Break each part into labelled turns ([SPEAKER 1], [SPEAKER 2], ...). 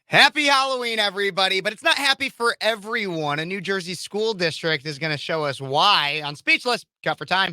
[SPEAKER 1] Happy Halloween, everybody, but it's not happy for everyone. A New Jersey school district is going to show us why on Speechless. Cut for time.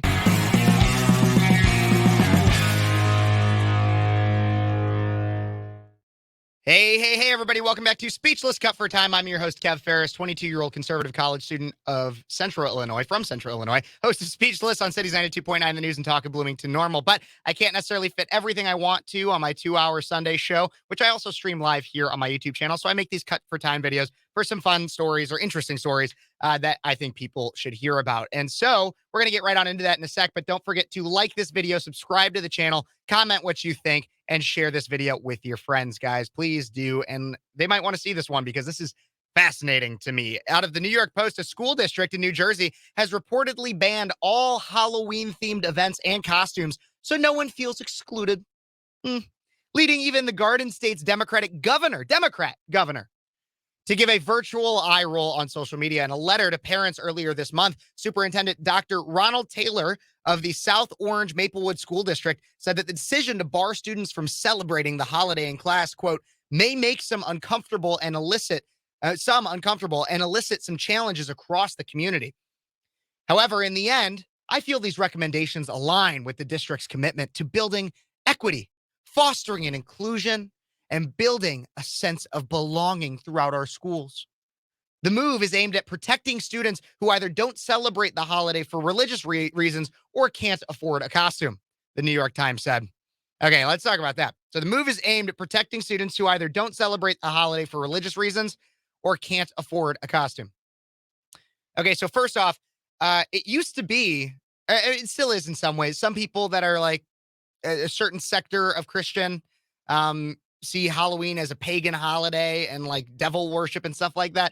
[SPEAKER 1] Hey, everybody. Welcome back to Speechless Cut for Time. I'm your host, Kev Phares, 22-year-old conservative college student of Central Illinois, from Central Illinois, host of Speechless on Cities 92.9, the news and talk of Bloomington Normal. But I can't necessarily fit everything I want to on my 2-hour Sunday show, which I also stream live here on my YouTube channel. So I make these Cut for Time videos for some fun stories or interesting stories that I think people should hear about. And so we're going to get right on into that in a sec. But don't forget to like this video, subscribe to the channel, comment what you think, and share this video with your friends, guys. Please do. And they might want to see this one because this is fascinating to me. Out of the New York Post, a school district in New Jersey has reportedly banned all Halloween-themed events and costumes so no one feels excluded. Leading even the Garden State's Democrat governor, to give a virtual eye roll on social media. In a letter to parents earlier this month, Superintendent Dr. Ronald Taylor of the South Orange Maplewood School District said that the decision to bar students from celebrating the holiday in class, quote, may make some uncomfortable and elicit some challenges across the community. However, in the end, I feel these recommendations align with the district's commitment to building equity, fostering an inclusion, and building a sense of belonging throughout our schools. The move is aimed at protecting students who either don't celebrate the holiday for religious reasons or can't afford a costume, the New York Times said. Okay, let's talk about that. So the move is aimed at protecting students who either don't celebrate the holiday for religious reasons or can't afford a costume. Okay, so first off, it used to be, it still is in some ways, some people that are like a certain sector of Christian, see Halloween as a pagan holiday and like devil worship and stuff like that.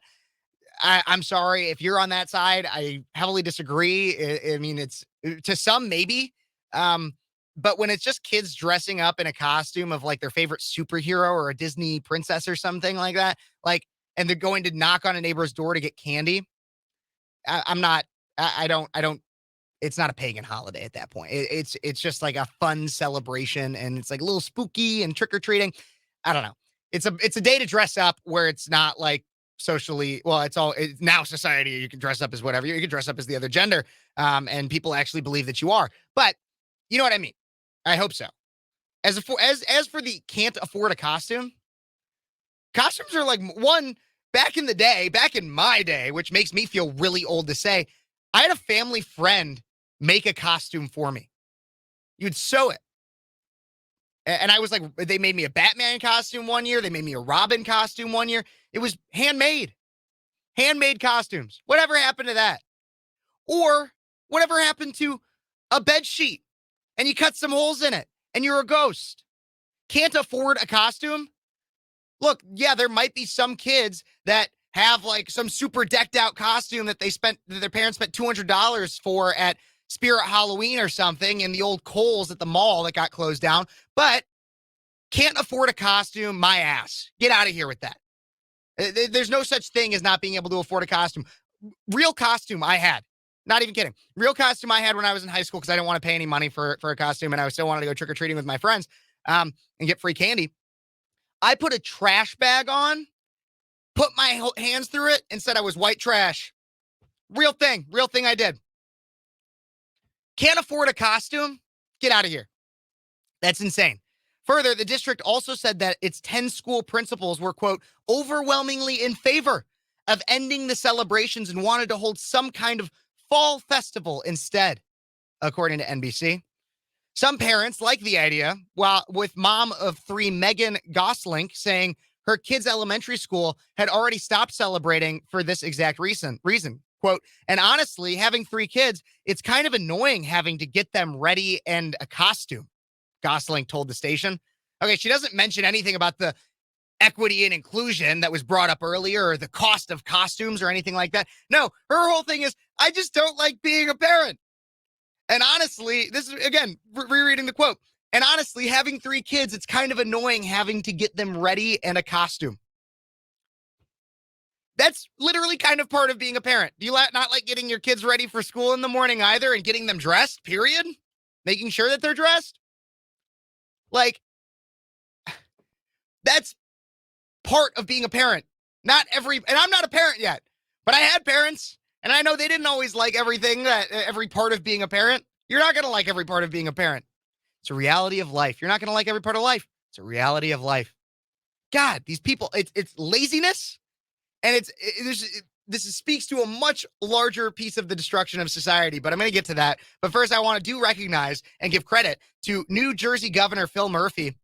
[SPEAKER 1] I'm sorry if you're on that side. I heavily disagree. I mean, it's to some maybe, but when it's just kids dressing up in a costume of like their favorite superhero or a Disney princess or something like that, like, and they're going to knock on a neighbor's door to get candy. I'm not. I don't. It's not a pagan holiday at that point. It's just like a fun celebration, and it's like a little spooky and trick or treating. I don't know. It's a day to dress up where it's not like socially. Well, it's now society. You can dress up as whatever you can dress up as the other gender, and people actually believe that you are. But you know what I mean. I hope so. As for the can't afford a costume, costumes are like one back in the day, back in my day, which makes me feel really old to say. I had a family friend make a costume for me. You'd sew it. And I was like, they made me a Batman costume one year. They made me a Robin costume one year. It was handmade costumes. Whatever happened to that? Or whatever happened to a bed sheet and you cut some holes in it and you're a ghost? Can't afford a costume? Look, yeah, there might be some kids that have like some super decked out costume that their parents spent $200 for at Spirit Halloween or something in the old Kohl's at the mall that got closed down, but can't afford a costume, my ass. Get out of here with that. There's no such thing as not being able to afford a costume. Real costume I had. Not even kidding. Real costume I had when I was in high school because I didn't want to pay any money for a costume and I still wanted to go trick-or-treating with my friends and get free candy. I put a trash bag on, put my hands through it, and said I was white trash. Real thing I did. Can't afford a costume? Get out of here. That's insane. Further, the district also said that its 10 school principals were, quote, overwhelmingly in favor of ending the celebrations and wanted to hold some kind of fall festival instead, according to NBC. Some parents like the idea, with mom of three Megan Goslink saying her kid's elementary school had already stopped celebrating for this exact reason. Quote, and honestly, having three kids, it's kind of annoying having to get them ready and a costume, Goslink told the station. Okay, she doesn't mention anything about the equity and inclusion that was brought up earlier or the cost of costumes or anything like that. No, her whole thing is, I just don't like being a parent. And honestly, this is, again, rereading the quote. And honestly, having three kids, it's kind of annoying having to get them ready and a costume. That's literally kind of part of being a parent. Do you not like getting your kids ready for school in the morning either and getting them dressed, period? Making sure that they're dressed? Like, that's part of being a parent. And I'm not a parent yet, but I had parents, and I know they didn't always like every part of being a parent. You're not going to like every part of being a parent. It's a reality of life. You're not going to like every part of life. It's a reality of life. God, these people, it's laziness, and this speaks to a much larger piece of the destruction of society, but I'm going to get to that. But first, I want to recognize and give credit to New Jersey Governor Phil Murphy,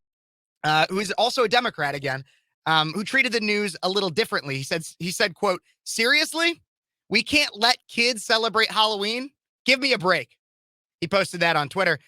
[SPEAKER 1] who is also a Democrat again, who treated the news a little differently. He said, quote, seriously, we can't let kids celebrate Halloween? Give me a break. He posted that on Twitter.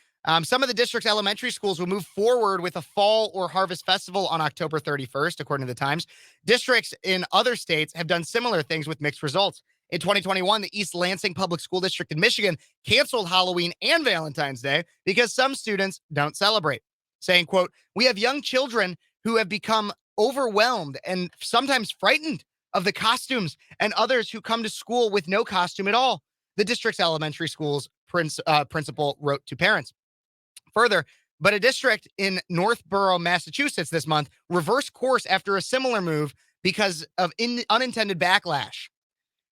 [SPEAKER 1] Some of the district's elementary schools will move forward with a fall or harvest festival on October 31st, according to the Times. Districts in other states have done similar things with mixed results. In 2021, the East Lansing Public School District in Michigan canceled Halloween and Valentine's Day because some students don't celebrate, saying, quote, we have young children who have become overwhelmed and sometimes frightened of the costumes, and others who come to school with no costume at all, the district's elementary school's principal wrote to parents. Further, but a district in Northborough, Massachusetts this month reversed course after a similar move because of unintended backlash.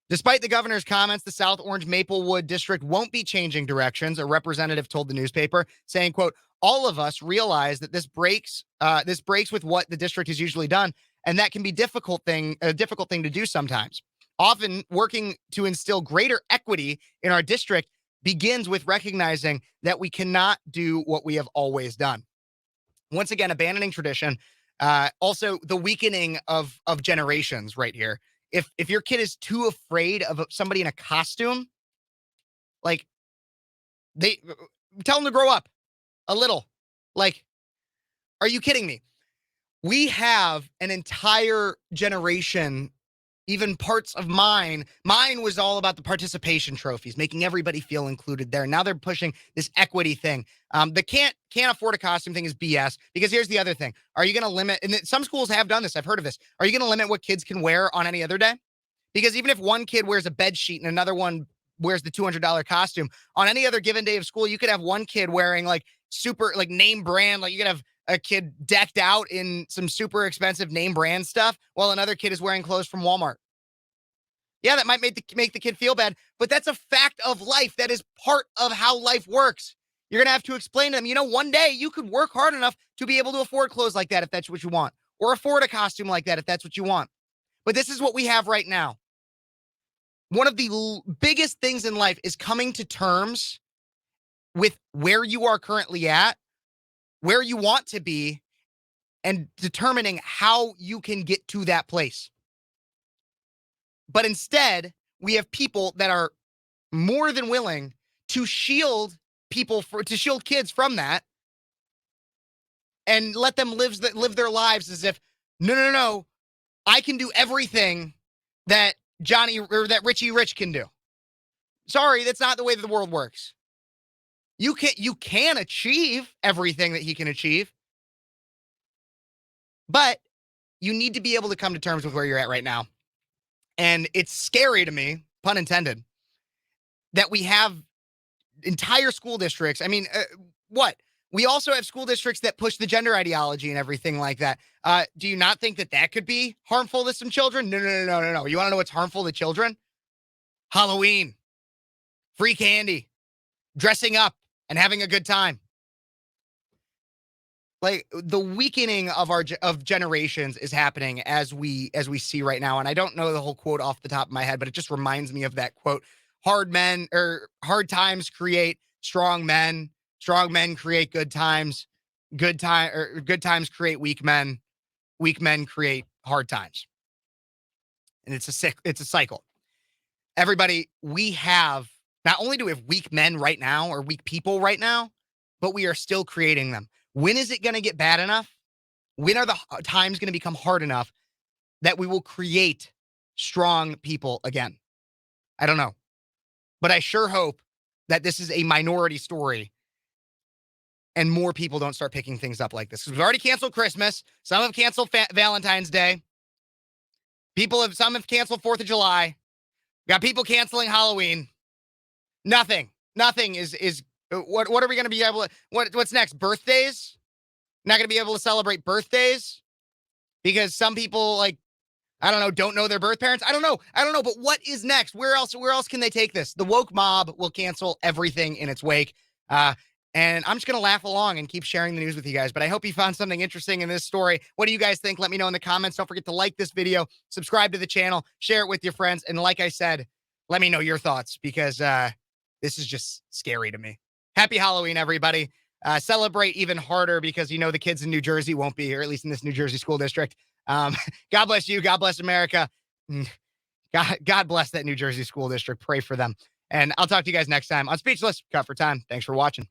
[SPEAKER 1] Despite the governor's comments, the South Orange Maplewood district won't be changing directions, a representative told the newspaper, saying, quote, all of us realize that this breaks with what the district has usually done, and that can be a difficult thing to do sometimes. Often working to instill greater equity in our district begins with recognizing that we cannot do what we have always done. Once again, abandoning tradition. Also, the weakening of generations right here. If your kid is too afraid of somebody in a costume, like, they tell them to grow up a little. Like, are you kidding me? We have an entire generation, even parts of mine. Mine was all about the participation trophies, making everybody feel included there. Now they're pushing this equity thing. The can't afford a costume thing is BS, because here's the other thing. Are you going to limit, and some schools have done this, I've heard of this. Are you going to limit what kids can wear on any other day? Because even if one kid wears a bed sheet and another one wears the $200 costume, on any other given day of school, you could have one kid wearing like super like name brand, like you could have a kid decked out in some super expensive name brand stuff while another kid is wearing clothes from Walmart. Yeah, that might make the kid feel bad, but that's a fact of life. That is part of how life works. You're going to have to explain to them, one day you could work hard enough to be able to afford clothes like that if that's what you want, or afford a costume like that if that's what you want. But this is what we have right now. One of the biggest things in life is coming to terms with where you are currently at, where you want to be, and determining how you can get to that place. But instead, we have people that are more than willing to shield kids from that and let them live their lives as if, no, I can do everything that Johnny or that Richie Rich can do. Sorry, that's not the way that the world works. You can achieve everything that he can achieve, but you need to be able to come to terms with where you're at right now. And it's scary to me, pun intended, that we have entire school districts. I mean, what? We also have school districts that push the gender ideology and everything like that. Do you not think that could be harmful to some children? No. You want to know what's harmful to children? Halloween, free candy, dressing up, and having a good time. Like, the weakening of generations is happening as we see right now. And I don't know the whole quote off the top of my head, but it just reminds me of that quote. Hard times create strong men. Strong men create good times. Good times create weak men. Weak men create hard times. And it's a cycle. Everybody, not only do we have weak men right now or weak people right now, but we are still creating them. When is it going to get bad enough? When are the times going to become hard enough that we will create strong people again? I don't know. But I sure hope that this is a minority story and more people don't start picking things up like this. We've already canceled Christmas. Some have canceled Valentine's Day. Some have canceled 4th of July. We got people canceling Halloween. Nothing is what are we going to be able to, what's next? Birthdays? Not going to be able to celebrate birthdays? because some people, like, I don't know, don't know their birth parents. I don't know. But what is next? Where else can they take this? The woke mob will cancel everything in its wake. Uh, and I'm just going to laugh along and keep sharing the news with you guys. But I hope you found something interesting in this story. What do you guys think? Let me know in the comments. Don't forget to like this video, subscribe to the channel, share it with your friends. And like I said, let me know your thoughts, because this is just scary to me. Happy Halloween, everybody. Celebrate even harder, because the kids in New Jersey won't be here, at least in this New Jersey school district. God bless you. God bless America. God bless that New Jersey school district. Pray for them. And I'll talk to you guys next time on Speechless. Cut for time. Thanks for watching.